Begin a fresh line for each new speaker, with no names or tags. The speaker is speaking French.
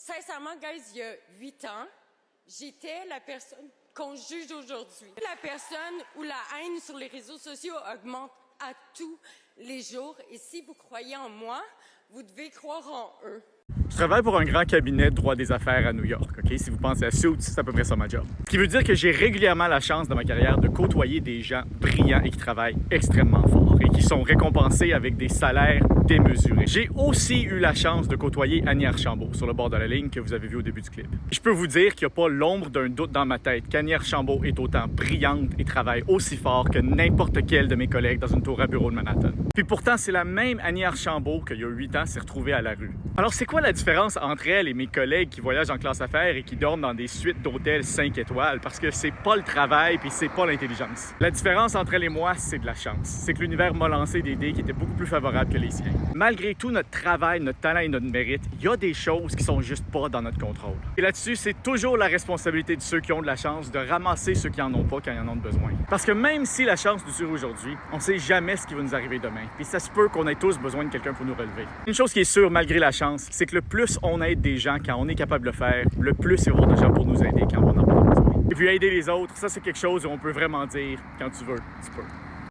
Sincèrement, guys, il y a 8 ans, j'étais la personne qu'on juge aujourd'hui. La personne où la haine sur les réseaux sociaux augmente à tous les jours. Et si vous croyez en moi, vous devez croire en eux.
Je travaille pour un grand cabinet de droit des affaires à New York, OK? Si vous pensez à Suits, c'est à peu près ça ma job. Ce qui veut dire que j'ai régulièrement la chance dans ma carrière de côtoyer des gens brillants et qui travaillent extrêmement fort et qui sont récompensés avec des salaires démesurés. J'ai aussi eu la chance de côtoyer Annie Archambault sur le bord de la ligne que vous avez vu au début du clip. Je peux vous dire qu'il n'y a pas l'ombre d'un doute dans ma tête qu'Annie Archambault est autant brillante et travaille aussi fort que n'importe quel de mes collègues dans une tour à bureau de Manhattan. Puis pourtant, c'est la même Annie Archambault qu'il y a 8 ans s'est retrouvée à la rue. Alors c'est quoi la différence entre elle et mes collègues qui voyagent en classe affaires et qui dorment dans des suites d'hôtels 5 étoiles? Parce que c'est pas le travail puis c'est pas l'intelligence. La différence entre elle et moi, c'est de la chance. C'est que l'univers m'a lancé des dés qui étaient beaucoup plus favorables que les siens. Malgré tout notre travail, notre talent et notre mérite, il y a des choses qui sont juste pas dans notre contrôle. Et là-dessus, c'est toujours la responsabilité de ceux qui ont de la chance de ramasser ceux qui en ont pas quand ils en ont besoin. Parce que même si la chance nous dure aujourd'hui, on sait jamais ce qui va nous arriver demain. Puis ça se peut qu'on ait tous besoin de quelqu'un pour nous relever. Une chose qui est sûre, malgré la chance, c'est que le plus on aide des gens quand on est capable de le faire, le plus il y aura de gens pour nous aider quand on en a besoin. Et puis aider les autres, ça c'est quelque chose où on peut vraiment dire, quand tu veux, tu peux.